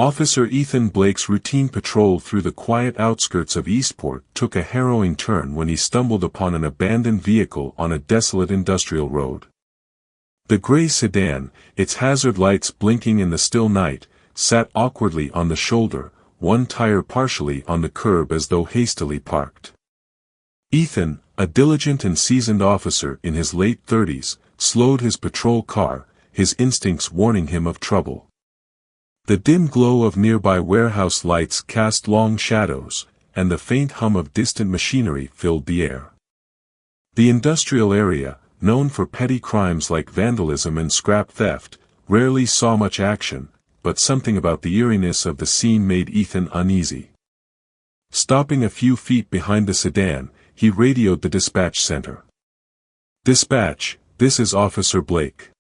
Officer Ethan Blake's routine patrol through the quiet outskirts of Eastport took a harrowing turn when he stumbled upon an abandoned vehicle on a desolate industrial road. The gray sedan, its hazard lights blinking in the still night, sat awkwardly on the shoulder, one tire partially on the curb as though hastily parked. Ethan, a diligent and seasoned officer in his late 30s, slowed his patrol car, his instincts warning him of trouble. The dim glow of nearby warehouse lights cast long shadows, and the faint hum of distant machinery filled the air. The industrial area, known for petty crimes like vandalism and scrap theft, rarely saw much action, but something about the eeriness of the scene made Ethan uneasy. Stopping a few feet behind the sedan, he radioed the dispatch center. "Dispatch, this is Officer Blake.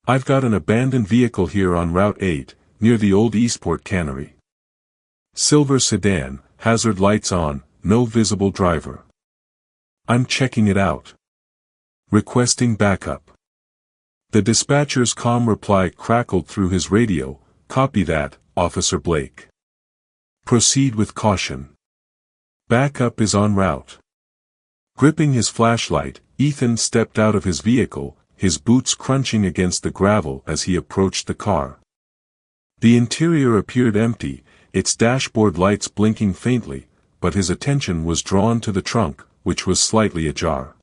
I've got an abandoned vehicle here on Route 8, near the old Eastport cannery. Silver sedan, hazard lights on, no visible driver. I'm checking it out. Requesting backup." The dispatcher's calm reply crackled through his radio, "Copy that, Officer Blake. Proceed with caution. Backup is en route." Gripping his flashlight, Ethan stepped out of his vehicle, his boots crunching against the gravel as he approached the car. The interior appeared empty, its dashboard lights blinking faintly, but his attention was drawn to the trunk, which was slightly ajar.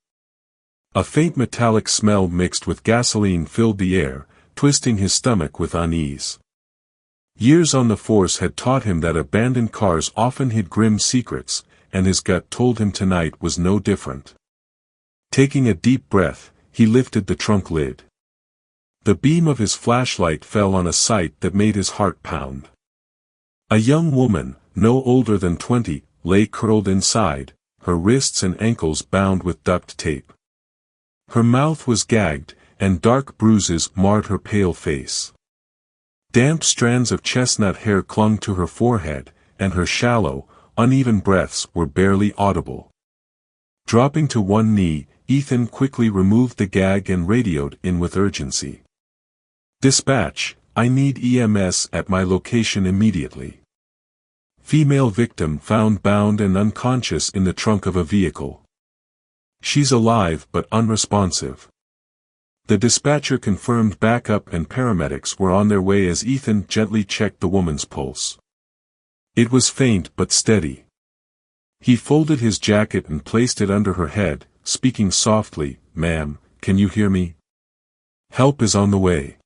A faint metallic smell mixed with gasoline filled the air, twisting his stomach with unease. Years on the force had taught him that abandoned cars often hid grim secrets, and his gut told him tonight was no different. Taking a deep breath, he lifted the trunk lid. The beam of his flashlight fell on a sight that made his heart pound. A young woman, no older than 20, lay curled inside, her wrists and ankles bound with duct tape. Her mouth was gagged, and dark bruises marred her pale face. Damp strands of chestnut hair clung to her forehead, and her shallow, uneven breaths were barely audible. Dropping to one knee, Ethan quickly removed the gag and radioed in with urgency. "Dispatch, I need EMS at my location immediately. Female victim found bound and unconscious in the trunk of a vehicle. She's alive but unresponsive." The dispatcher confirmed backup and paramedics were on their way as Ethan gently checked the woman's pulse. It was faint but steady. He folded his jacket and placed it under her head, speaking softly, "Ma'am, can you hear me? Help is on the way."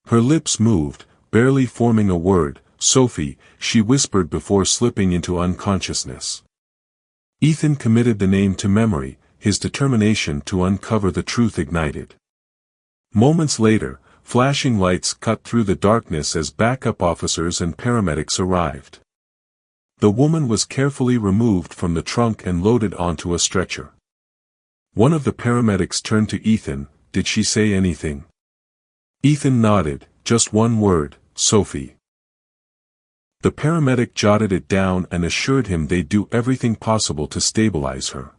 Her lips moved, barely forming a word. "Sophie," she whispered before slipping into unconsciousness. Ethan committed the name to memory, his determination to uncover the truth ignited. Moments later, flashing lights cut through the darkness as backup officers and paramedics arrived. The woman was carefully removed from the trunk and loaded onto a stretcher. One of the paramedics turned to Ethan. "Did she say anything?" Ethan nodded, "Just one word, Sophie." The paramedic jotted it down and assured him they'd do everything possible to stabilize her.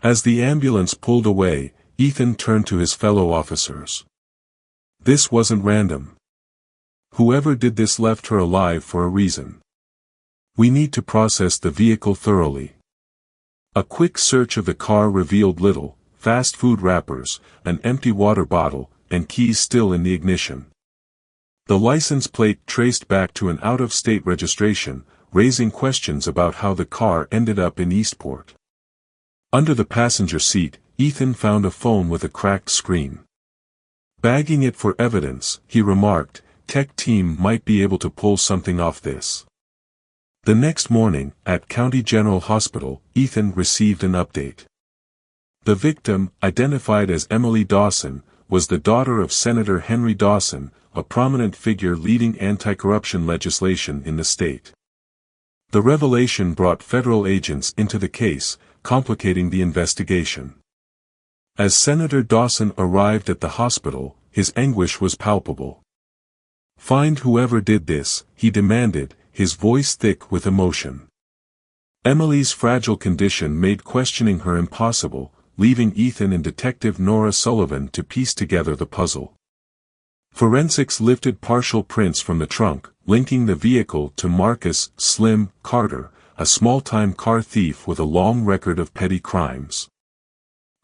As the ambulance pulled away, Ethan turned to his fellow officers. This wasn't random. Whoever did this left her alive for a reason. We need to process the vehicle thoroughly. A quick search of the car revealed little: fast food wrappers, an empty water bottle, and keys still in the ignition. The license plate traced back to an out-of-state registration, raising questions about how the car ended up in Eastport. Under the passenger seat, Ethan found a phone with a cracked screen. Bagging it for evidence, he remarked, "Tech team might be able to pull something off this." The next morning, at County General Hospital, Ethan received an update. The victim, identified as Emily Dawson, was the daughter of Senator Henry Dawson, a prominent figure leading anti-corruption legislation in the state. The revelation brought federal agents into the case, complicating the investigation. As Senator Dawson arrived at the hospital, his anguish was palpable. "Find whoever did this," he demanded, his voice thick with emotion. Emily's fragile condition made questioning her impossible, leaving Ethan and Detective Nora Sullivan to piece together the puzzle. Forensics lifted partial prints from the trunk, linking the vehicle to Marcus "Slim" Carter, a small-time car thief with a long record of petty crimes.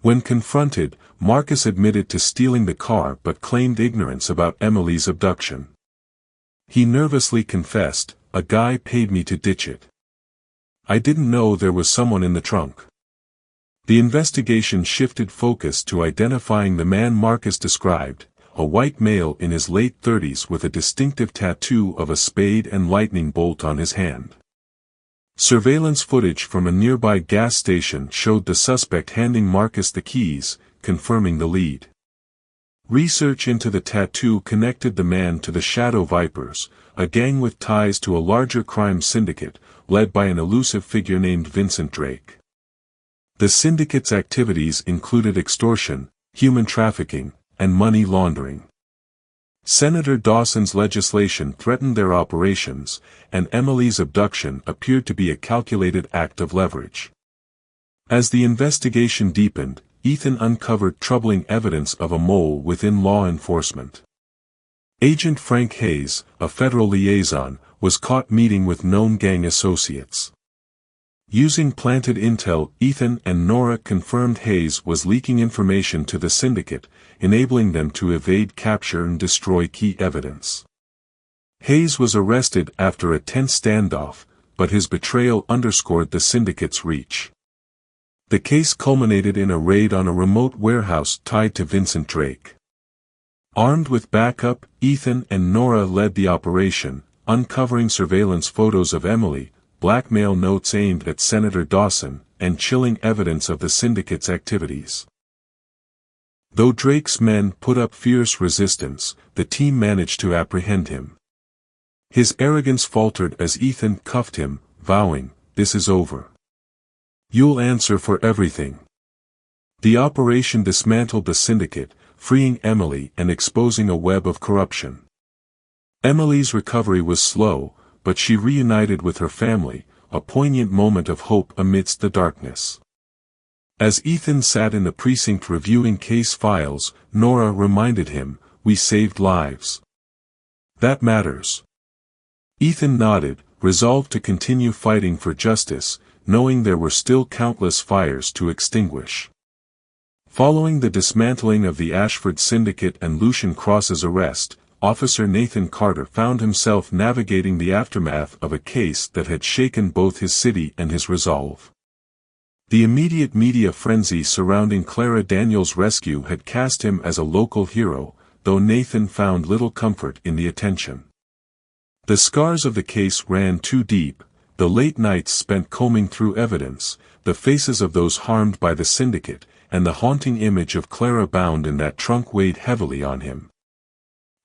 When confronted, Marcus admitted to stealing the car but claimed ignorance about Emily's abduction. He nervously confessed, "A guy paid me to ditch it. I didn't know there was someone in the trunk." The investigation shifted focus to identifying the man Marcus described, a white male in his late 30s with a distinctive tattoo of a spade and lightning bolt on his hand. Surveillance footage from a nearby gas station showed the suspect handing Marcus the keys, confirming the lead. Research into the tattoo connected the man to the Shadow Vipers, a gang with ties to a larger crime syndicate, led by an elusive figure named Vincent Drake. The syndicate's activities included extortion, human trafficking, and money laundering. Senator Dawson's legislation threatened their operations, and Emily's abduction appeared to be a calculated act of leverage. As the investigation deepened, Ethan uncovered troubling evidence of a mole within law enforcement. Agent Frank Hayes, a federal liaison, was caught meeting with known gang associates. Using planted intel, Ethan and Nora confirmed Hayes was leaking information to the syndicate, enabling them to evade capture and destroy key evidence. Hayes was arrested after a tense standoff, but his betrayal underscored the syndicate's reach. The case culminated in a raid on a remote warehouse tied to Vincent Drake. Armed with backup, Ethan and Nora led the operation, uncovering surveillance photos of Emily, blackmail notes aimed at Senator Dawson, and chilling evidence of the syndicate's activities. Though Drake's men put up fierce resistance, the team managed to apprehend him. His arrogance faltered as Ethan cuffed him, vowing, "This is over. You'll answer for everything." The operation dismantled the syndicate, freeing Emily and exposing a web of corruption. Emily's recovery was slow, but she reunited with her family, a poignant moment of hope amidst the darkness. As Ethan sat in the precinct reviewing case files, Nora reminded him, "We saved lives. That matters." Ethan nodded, resolved to continue fighting for justice, knowing there were still countless fires to extinguish. Following the dismantling of the Ashford Syndicate and Lucian Cross's arrest, Officer Nathan Carter found himself navigating the aftermath of a case that had shaken both his city and his resolve. The immediate media frenzy surrounding Clara Daniels' rescue had cast him as a local hero, though Nathan found little comfort in the attention. The scars of the case ran too deep, the late nights spent combing through evidence, the faces of those harmed by the syndicate, and the haunting image of Clara bound in that trunk weighed heavily on him.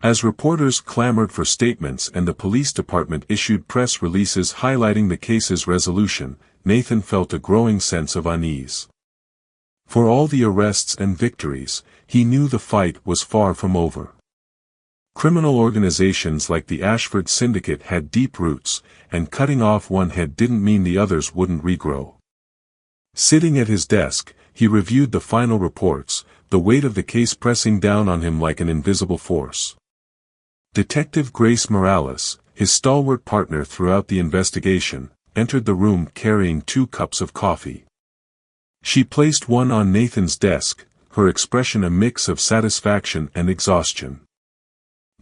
As reporters clamored for statements and the police department issued press releases highlighting the case's resolution, Nathan felt a growing sense of unease. For all the arrests and victories, he knew the fight was far from over. Criminal organizations like the Ashford Syndicate had deep roots, and cutting off one head didn't mean the others wouldn't regrow. Sitting at his desk, he reviewed the final reports, the weight of the case pressing down on him like an invisible force. Detective Grace Morales, his stalwart partner throughout the investigation, entered the room carrying 2 cups of coffee. She placed one on Nathan's desk, her expression a mix of satisfaction and exhaustion.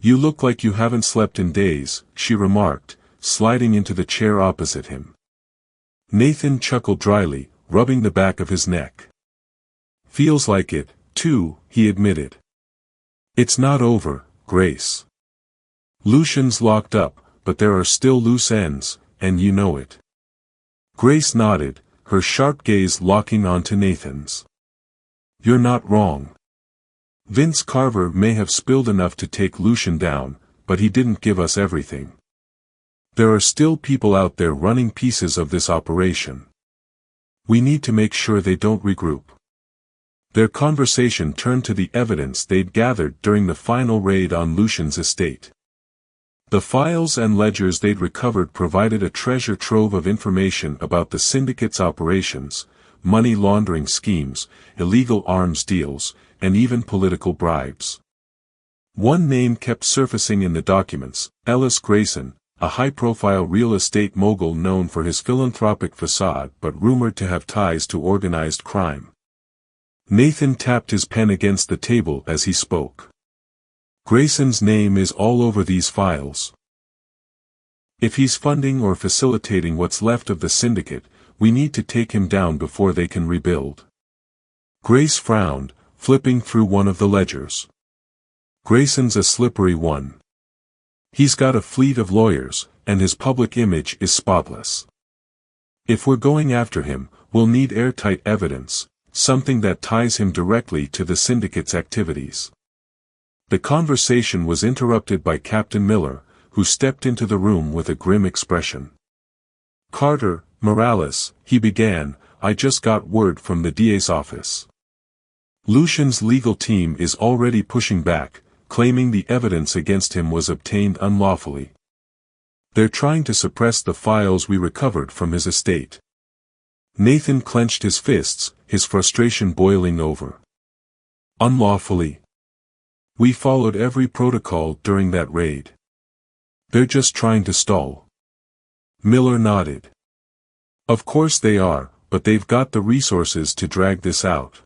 "You look like you haven't slept in days," she remarked, sliding into the chair opposite him. Nathan chuckled dryly, rubbing the back of his neck. "Feels like it, too," he admitted. "It's not over, Grace. Lucian's locked up, but there are still loose ends, and you know it." Grace nodded, her sharp gaze locking onto Nathan's. "You're not wrong. Vince Carver may have spilled enough to take Lucian down, but he didn't give us everything. There are still people out there running pieces of this operation. We need to make sure they don't regroup." Their conversation turned to the evidence they'd gathered during the final raid on Lucian's estate. The files and ledgers they'd recovered provided a treasure trove of information about the syndicate's operations, money laundering schemes, illegal arms deals, and even political bribes. One name kept surfacing in the documents, Ellis Grayson, a high-profile real estate mogul known for his philanthropic facade but rumored to have ties to organized crime. Nathan tapped his pen against the table as he spoke. Grayson's name is all over these files. If he's funding or facilitating what's left of the syndicate, we need to take him down before they can rebuild. Grace frowned, flipping through one of the ledgers. Grayson's a slippery one. He's got a fleet of lawyers, and his public image is spotless. If we're going after him, we'll need airtight evidence, something that ties him directly to the syndicate's activities. The conversation was interrupted by Captain Miller, who stepped into the room with a grim expression. "Carter, Morales," he began, "I just got word from the DA's office. Lucian's legal team is already pushing back, claiming the evidence against him was obtained unlawfully. They're trying to suppress the files we recovered from his estate." Nathan clenched his fists, his frustration boiling over. "Unlawfully? We followed every protocol during that raid. They're just trying to stall." Miller nodded. "Of course they are, but they've got the resources to drag this out.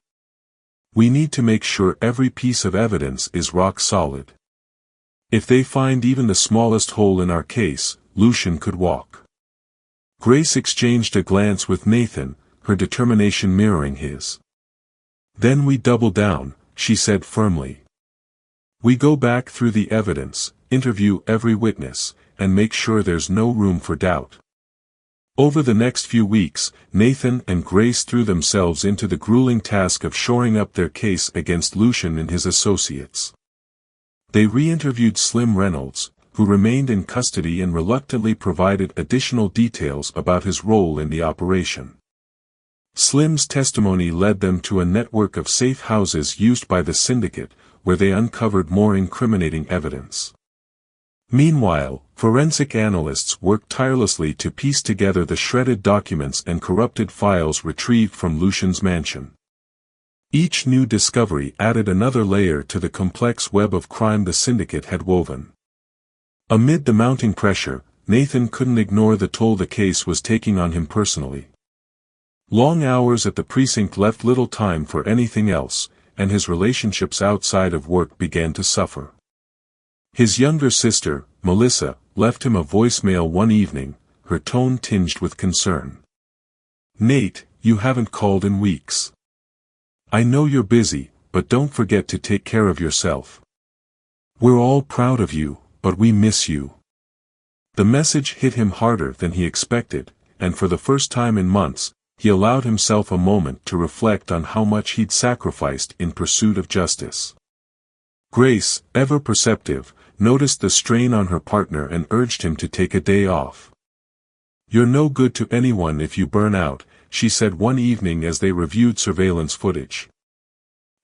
We need to make sure every piece of evidence is rock solid. If they find even the smallest hole in our case, Lucian could walk." Grace exchanged a glance with Nathan, her determination mirroring his. "Then we double down," she said firmly. "We go back through the evidence, interview every witness, and make sure there's no room for doubt." Over the next few weeks, Nathan and Grace threw themselves into the grueling task of shoring up their case against Lucian and his associates. They re-interviewed Slim Reynolds, who remained in custody and reluctantly provided additional details about his role in the operation. Slim's testimony led them to a network of safe houses used by the syndicate, where they uncovered more incriminating evidence. Meanwhile, forensic analysts worked tirelessly to piece together the shredded documents and corrupted files retrieved from Lucian's mansion. Each new discovery added another layer to the complex web of crime the syndicate had woven. Amid the mounting pressure, Nathan couldn't ignore the toll the case was taking on him personally. Long hours at the precinct left little time for anything else, and his relationships outside of work began to suffer. His younger sister, Melissa, left him a voicemail one evening, her tone tinged with concern. "Nate, you haven't called in weeks. I know you're busy, but don't forget to take care of yourself. We're all proud of you, but we miss you." The message hit him harder than he expected, and for the first time in months, he allowed himself a moment to reflect on how much he'd sacrificed in pursuit of justice. Grace, ever perceptive, noticed the strain on her partner and urged him to take a day off. "You're no good to anyone if you burn out," she said one evening as they reviewed surveillance footage.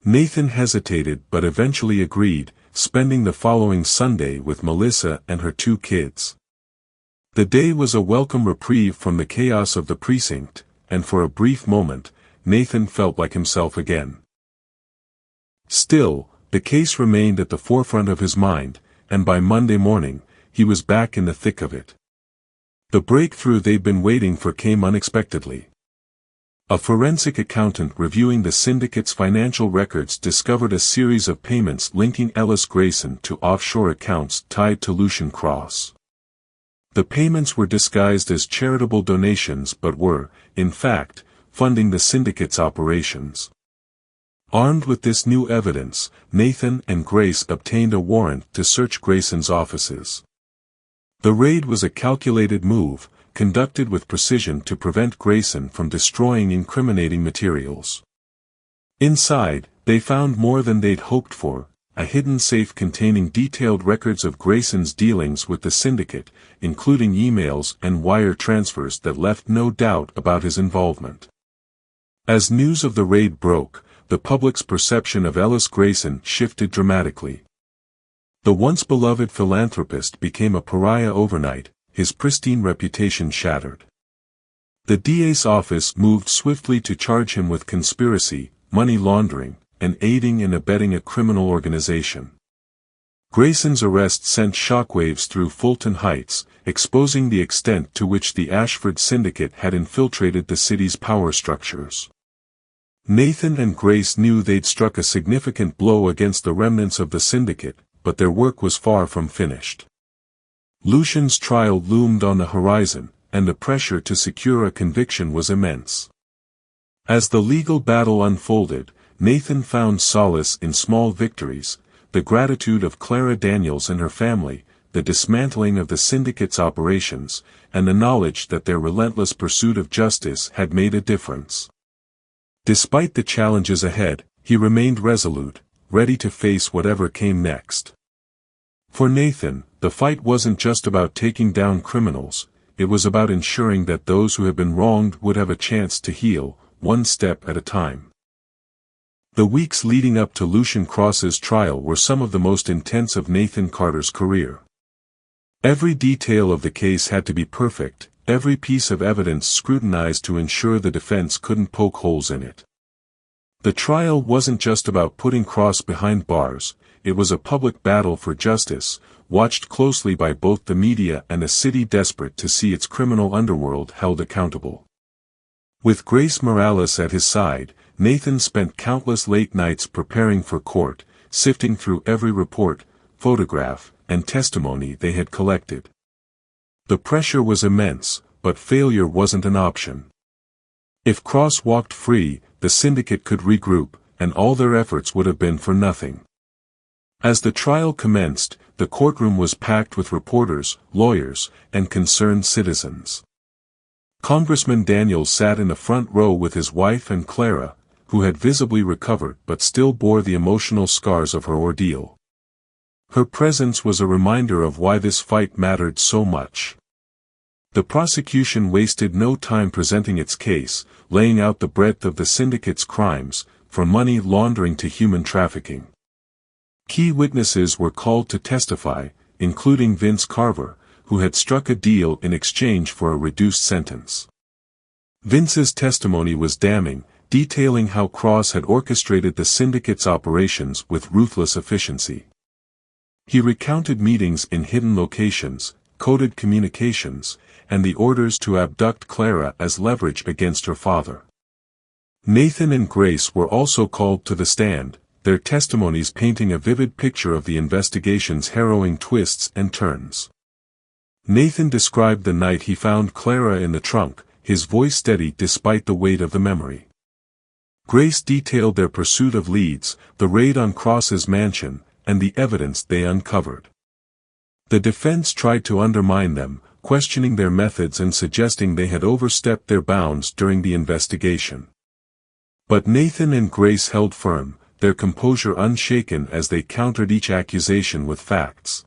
Nathan hesitated but eventually agreed, spending the following Sunday with Melissa and her 2 kids. The day was a welcome reprieve from the chaos of the precinct, and for a brief moment, Nathan felt like himself again. Still, the case remained at the forefront of his mind, and by Monday morning, he was back in the thick of it. The breakthrough they'd been waiting for came unexpectedly. A forensic accountant reviewing the syndicate's financial records discovered a series of payments linking Ellis Grayson to offshore accounts tied to Lucian Cross. The payments were disguised as charitable donations but were, in fact, funding the syndicate's operations. Armed with this new evidence, Nathan and Grace obtained a warrant to search Grayson's offices. The raid was a calculated move, conducted with precision to prevent Grayson from destroying incriminating materials. Inside, they found more than they'd hoped for, a hidden safe containing detailed records of Grayson's dealings with the syndicate, including emails and wire transfers that left no doubt about his involvement. As news of the raid broke, the public's perception of Ellis Grayson shifted dramatically. The once beloved philanthropist became a pariah overnight, his pristine reputation shattered. The DA's office moved swiftly to charge him with conspiracy, money laundering, and aiding and abetting a criminal organization. Grayson's arrest sent shockwaves through Fulton Heights, exposing the extent to which the Ashford Syndicate had infiltrated the city's power structures. Nathan and Grace knew they'd struck a significant blow against the remnants of the syndicate, but their work was far from finished. Lucian's trial loomed on the horizon, and the pressure to secure a conviction was immense. As the legal battle unfolded, Nathan found solace in small victories: the gratitude of Clara Daniels and her family, the dismantling of the syndicate's operations, and the knowledge that their relentless pursuit of justice had made a difference. Despite the challenges ahead, he remained resolute, ready to face whatever came next. For Nathan, the fight wasn't just about taking down criminals, it was about ensuring that those who had been wronged would have a chance to heal, one step at a time. The weeks leading up to Lucian Cross's trial were some of the most intense of Nathan Carter's career. Every detail of the case had to be perfect, every piece of evidence scrutinized to ensure the defense couldn't poke holes in it. The trial wasn't just about putting Cross behind bars, it was a public battle for justice, watched closely by both the media and a city desperate to see its criminal underworld held accountable. With Grace Morales at his side, Nathan spent countless late nights preparing for court, sifting through every report, photograph, and testimony they had collected. The pressure was immense, but failure wasn't an option. If Cross walked free, the syndicate could regroup, and all their efforts would have been for nothing. As the trial commenced, the courtroom was packed with reporters, lawyers, and concerned citizens. Congressman Daniels sat in the front row with his wife and Clara, who had visibly recovered but still bore the emotional scars of her ordeal. Her presence was a reminder of why this fight mattered so much. The prosecution wasted no time presenting its case, laying out the breadth of the syndicate's crimes, from money laundering to human trafficking. Key witnesses were called to testify, including Vince Carver, who had struck a deal in exchange for a reduced sentence. Vince's testimony was damning, detailing how Cross had orchestrated the syndicate's operations with ruthless efficiency. He recounted meetings in hidden locations, coded communications, and the orders to abduct Clara as leverage against her father. Nathan and Grace were also called to the stand, their testimonies painting a vivid picture of the investigation's harrowing twists and turns. Nathan described the night he found Clara in the trunk, his voice steady despite the weight of the memory. Grace detailed their pursuit of leads, the raid on Cross's mansion, and the evidence they uncovered. The defense tried to undermine them, questioning their methods and suggesting they had overstepped their bounds during the investigation. But Nathan and Grace held firm, their composure unshaken as they countered each accusation with facts.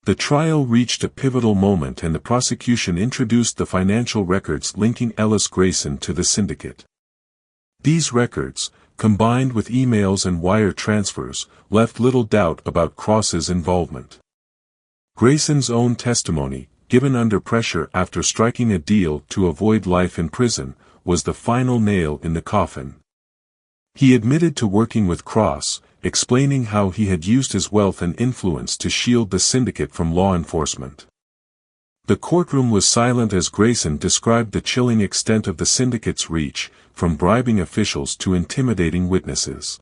The trial reached a pivotal moment and the prosecution introduced the financial records linking Ellis Grayson to the syndicate. These records, combined with emails and wire transfers, left little doubt about Cross's involvement. Grayson's own testimony, given under pressure after striking a deal to avoid life in prison, was the final nail in the coffin. He admitted to working with Cross, explaining how he had used his wealth and influence to shield the syndicate from law enforcement. The courtroom was silent as Grayson described the chilling extent of the syndicate's reach, from bribing officials to intimidating witnesses.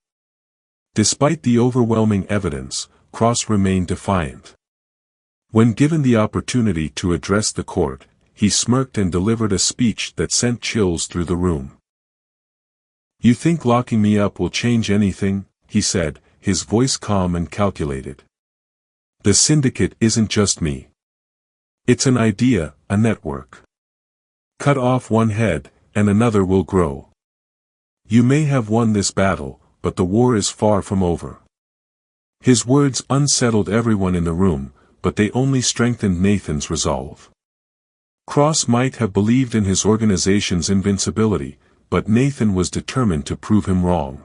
Despite the overwhelming evidence, Cross remained defiant. When given the opportunity to address the court, he smirked and delivered a speech that sent chills through the room. "You think locking me up will change anything?" he said, his voice calm and calculated. "The syndicate isn't just me. It's an idea, a network. Cut off one head, and another will grow. You may have won this battle, but the war is far from over." His words unsettled everyone in the room, but they only strengthened Nathan's resolve. Cross might have believed in his organization's invincibility, but Nathan was determined to prove him wrong.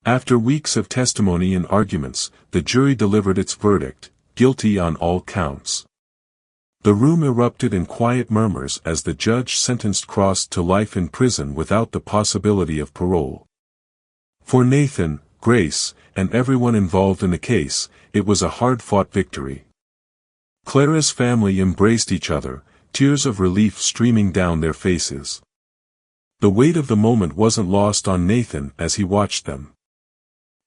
After weeks of testimony and arguments, the jury delivered its verdict, guilty on all counts. The room erupted in quiet murmurs as the judge sentenced Cross to life in prison without the possibility of parole. For Nathan, Grace, and everyone involved in the case, it was a hard-fought victory. Clara's family embraced each other, tears of relief streaming down their faces. The weight of the moment wasn't lost on Nathan as he watched them.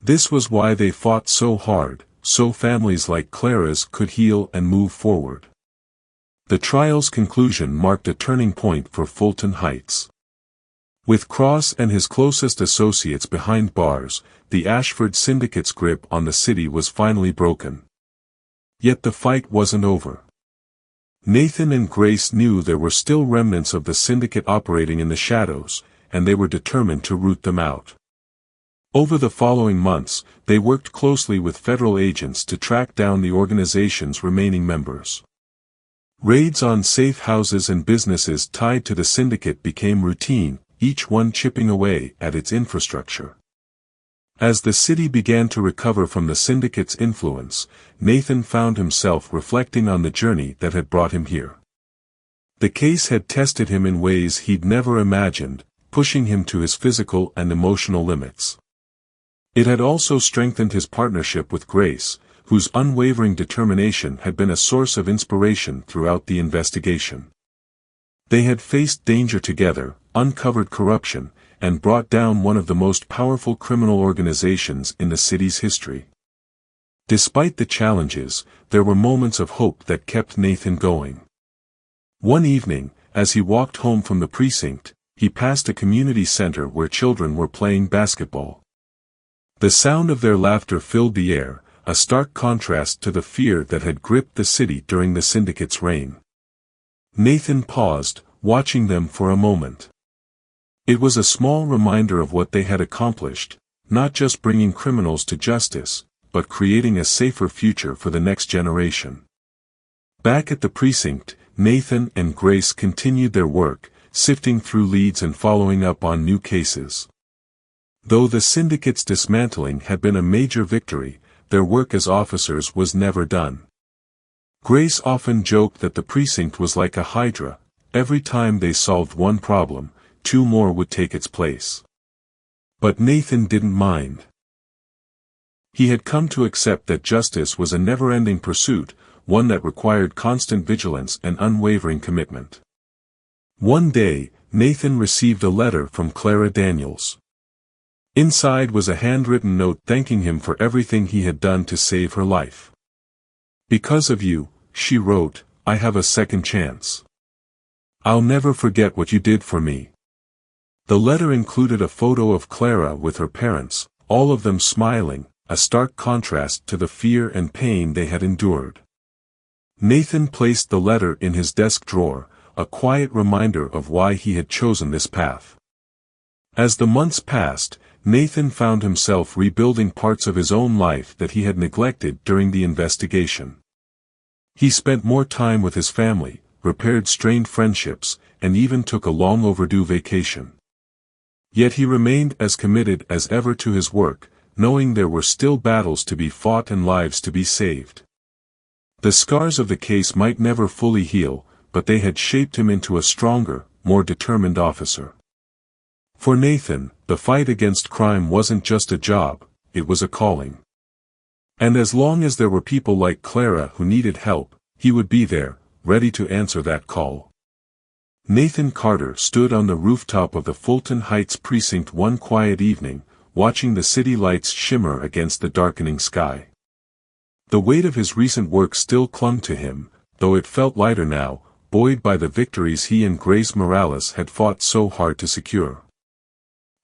This was why they fought so hard, so families like Clara's could heal and move forward. The trial's conclusion marked a turning point for Fulton Heights. With Cross and his closest associates behind bars, the Ashford Syndicate's grip on the city was finally broken. Yet the fight wasn't over. Nathan and Grace knew there were still remnants of the syndicate operating in the shadows, and they were determined to root them out. Over the following months, they worked closely with federal agents to track down the organization's remaining members. Raids on safe houses and businesses tied to the syndicate became routine, each one chipping away at its infrastructure. As the city began to recover from the syndicate's influence, Nathan found himself reflecting on the journey that had brought him here. The case had tested him in ways he'd never imagined, pushing him to his physical and emotional limits. It had also strengthened his partnership with Grace, whose unwavering determination had been a source of inspiration throughout the investigation. They had faced danger together, uncovered corruption, and brought down one of the most powerful criminal organizations in the city's history. Despite the challenges, there were moments of hope that kept Nathan going. One evening, as he walked home from the precinct, he passed a community center where children were playing basketball. The sound of their laughter filled the air, a stark contrast to the fear that had gripped the city during the syndicate's reign. Nathan paused, watching them for a moment. It was a small reminder of what they had accomplished, not just bringing criminals to justice, but creating a safer future for the next generation. Back at the precinct, Nathan and Grace continued their work, sifting through leads and following up on new cases. Though the syndicate's dismantling had been a major victory, their work as officers was never done. Grace often joked that the precinct was like a hydra. Every time they solved one problem, two more would take its place. But Nathan didn't mind. He had come to accept that justice was a never-ending pursuit, one that required constant vigilance and unwavering commitment. One day, Nathan received a letter from Clara Daniels. Inside was a handwritten note thanking him for everything he had done to save her life. "Because of you," she wrote, "I have a second chance. I'll never forget what you did for me." The letter included a photo of Clara with her parents, all of them smiling, a stark contrast to the fear and pain they had endured. Nathan placed the letter in his desk drawer, a quiet reminder of why he had chosen this path. As the months passed, Nathan found himself rebuilding parts of his own life that he had neglected during the investigation. He spent more time with his family, repaired strained friendships, and even took a long overdue vacation. Yet he remained as committed as ever to his work, knowing there were still battles to be fought and lives to be saved. The scars of the case might never fully heal, but they had shaped him into a stronger, more determined officer. For Nathan, the fight against crime wasn't just a job, it was a calling. And as long as there were people like Clara who needed help, he would be there, ready to answer that call. Nathan Carter stood on the rooftop of the Fulton Heights precinct one quiet evening, watching the city lights shimmer against the darkening sky. The weight of his recent work still clung to him, though it felt lighter now, buoyed by the victories he and Grace Morales had fought so hard to secure.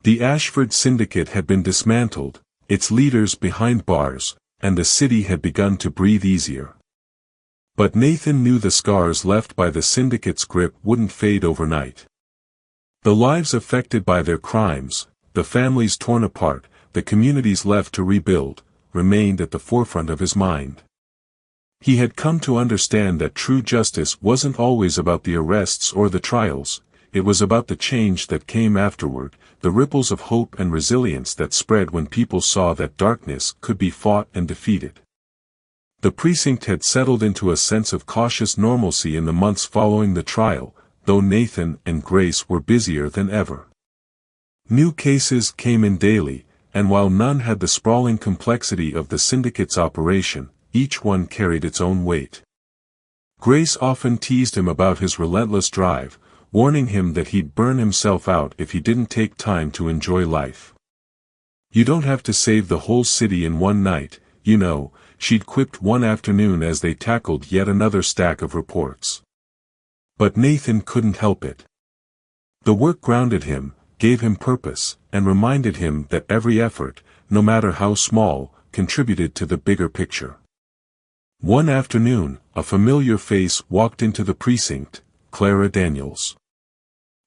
The Ashford Syndicate had been dismantled, its leaders behind bars, and the city had begun to breathe easier. But Nathan knew the scars left by the syndicate's grip wouldn't fade overnight. The lives affected by their crimes, the families torn apart, the communities left to rebuild, remained at the forefront of his mind. He had come to understand that true justice wasn't always about the arrests or the trials, it was about the change that came afterward, the ripples of hope and resilience that spread when people saw that darkness could be fought and defeated. The precinct had settled into a sense of cautious normalcy in the months following the trial, though Nathan and Grace were busier than ever. New cases came in daily, and while none had the sprawling complexity of the syndicate's operation, each one carried its own weight. Grace often teased him about his relentless drive, warning him that he'd burn himself out if he didn't take time to enjoy life. "You don't have to save the whole city in one night, you know," she'd quipped one afternoon as they tackled yet another stack of reports. But Nathan couldn't help it. The work grounded him, gave him purpose, and reminded him that every effort, no matter how small, contributed to the bigger picture. One afternoon, a familiar face walked into the precinct, Clara Daniels.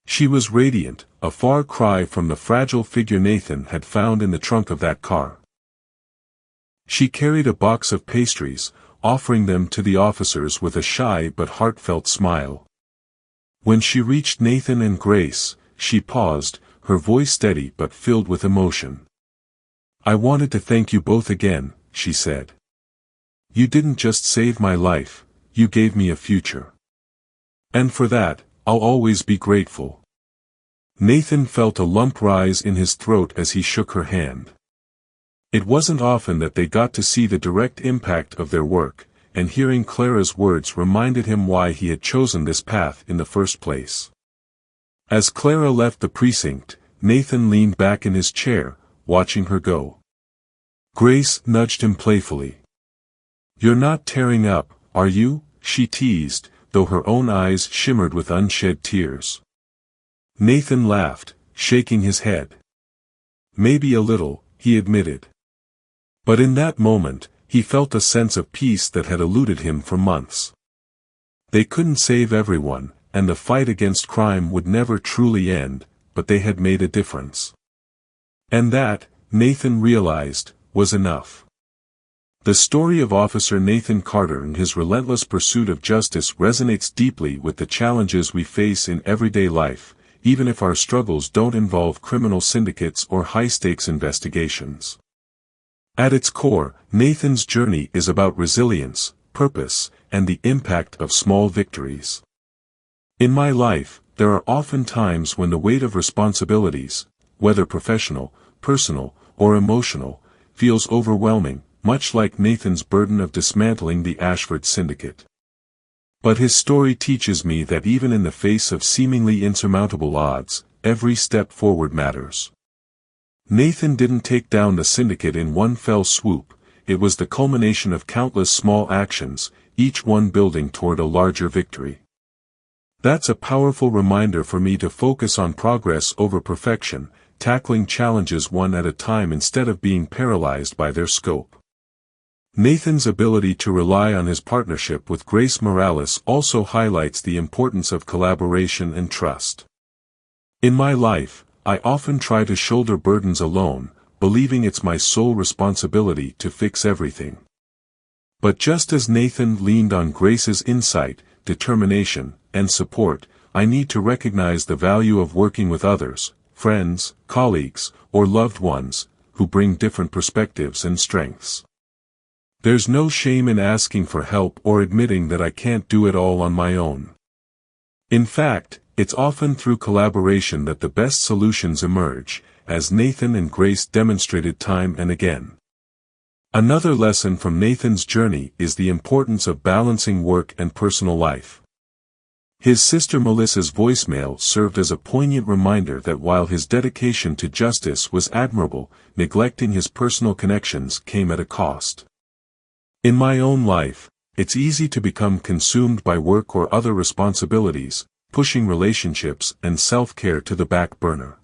She was radiant, a far cry from the fragile figure Nathan had found in the trunk of that car. She carried a box of pastries, offering them to the officers with a shy but heartfelt smile. When she reached Nathan and Grace, she paused, her voice steady but filled with emotion. "I wanted to thank you both again," she said. "You didn't just save my life, you gave me a future. And for that, I'll always be grateful." Nathan felt a lump rise in his throat as he shook her hand. It wasn't often that they got to see the direct impact of their work, and hearing Clara's words reminded him why he had chosen this path in the first place. As Clara left the precinct, Nathan leaned back in his chair, watching her go. Grace nudged him playfully. "You're not tearing up, are you?" she teased, though her own eyes shimmered with unshed tears. Nathan laughed, shaking his head. "Maybe a little," he admitted. But in that moment, he felt a sense of peace that had eluded him for months. They couldn't save everyone, and the fight against crime would never truly end, but they had made a difference. And that, Nathan realized, was enough. The story of Officer Nathan Carter and his relentless pursuit of justice resonates deeply with the challenges we face in everyday life, even if our struggles don't involve criminal syndicates or high-stakes investigations. At its core, Nathan's journey is about resilience, purpose, and the impact of small victories. In my life, there are often times when the weight of responsibilities, whether professional, personal, or emotional, feels overwhelming, much like Nathan's burden of dismantling the Ashford Syndicate. But his story teaches me that even in the face of seemingly insurmountable odds, every step forward matters. Nathan didn't take down the syndicate in one fell swoop, it was the culmination of countless small actions, each one building toward a larger victory. That's a powerful reminder for me to focus on progress over perfection, tackling challenges one at a time instead of being paralyzed by their scope. Nathan's ability to rely on his partnership with Grace Morales also highlights the importance of collaboration and trust. In my life, I often try to shoulder burdens alone, believing it's my sole responsibility to fix everything. But just as Nathan leaned on Grace's insight, determination, and support, I need to recognize the value of working with others, friends, colleagues, or loved ones, who bring different perspectives and strengths. There's no shame in asking for help or admitting that I can't do it all on my own. In fact, it's often through collaboration that the best solutions emerge, as Nathan and Grace demonstrated time and again. Another lesson from Nathan's journey is the importance of balancing work and personal life. His sister Melissa's voicemail served as a poignant reminder that while his dedication to justice was admirable, neglecting his personal connections came at a cost. In my own life, it's easy to become consumed by work or other responsibilities, pushing relationships and self-care to the back burner.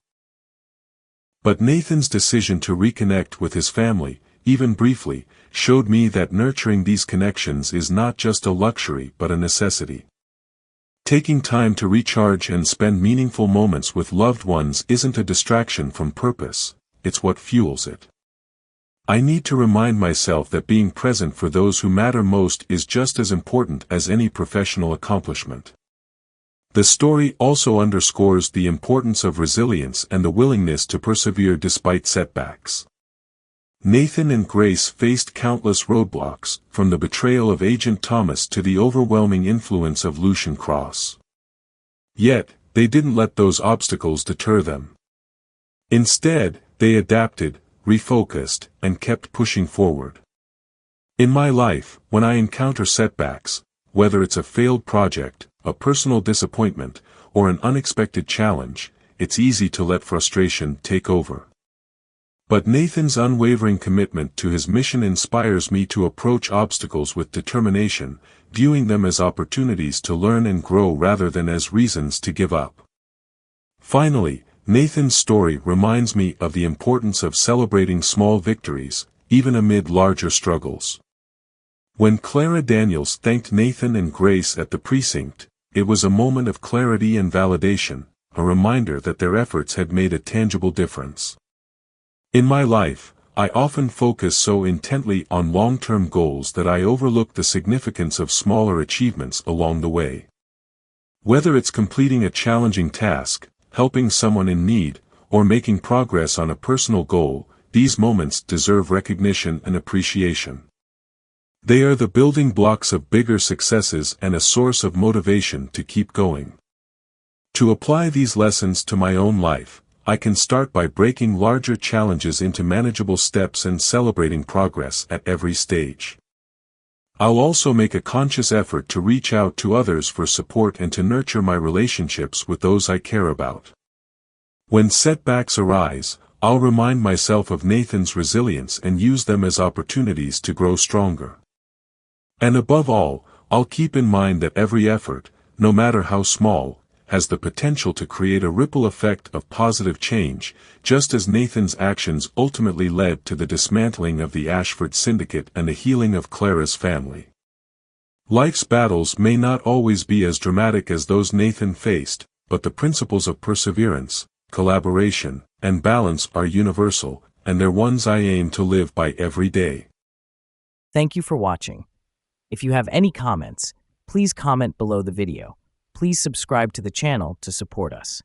But Nathan's decision to reconnect with his family, even briefly, showed me that nurturing these connections is not just a luxury but a necessity. Taking time to recharge and spend meaningful moments with loved ones isn't a distraction from purpose, it's what fuels it. I need to remind myself that being present for those who matter most is just as important as any professional accomplishment. The story also underscores the importance of resilience and the willingness to persevere despite setbacks. Nathan and Grace faced countless roadblocks, from the betrayal of Agent Thomas to the overwhelming influence of Lucian Cross. Yet, they didn't let those obstacles deter them. Instead, they adapted, refocused, and kept pushing forward. In my life, when I encounter setbacks, whether it's a failed project, a personal disappointment, or an unexpected challenge, it's easy to let frustration take over. But Nathan's unwavering commitment to his mission inspires me to approach obstacles with determination, viewing them as opportunities to learn and grow rather than as reasons to give up. Finally, Nathan's story reminds me of the importance of celebrating small victories, even amid larger struggles. When Clara Daniels thanked Nathan and Grace at the precinct, it was a moment of clarity and validation, a reminder that their efforts had made a tangible difference. In my life, I often focus so intently on long-term goals that I overlook the significance of smaller achievements along the way. Whether it's completing a challenging task, helping someone in need, or making progress on a personal goal, these moments deserve recognition and appreciation. They are the building blocks of bigger successes and a source of motivation to keep going. To apply these lessons to my own life, I can start by breaking larger challenges into manageable steps and celebrating progress at every stage. I'll also make a conscious effort to reach out to others for support and to nurture my relationships with those I care about. When setbacks arise, I'll remind myself of Nathan's resilience and use them as opportunities to grow stronger. And above all, I'll keep in mind that every effort, no matter how small, has the potential to create a ripple effect of positive change, just as Nathan's actions ultimately led to the dismantling of the Ashford Syndicate and the healing of Clara's family. Life's battles may not always be as dramatic as those Nathan faced, but the principles of perseverance, collaboration, and balance are universal, and they're ones I aim to live by every day. Thank you for watching. If you have any comments, please comment below the video. Please subscribe to the channel to support us.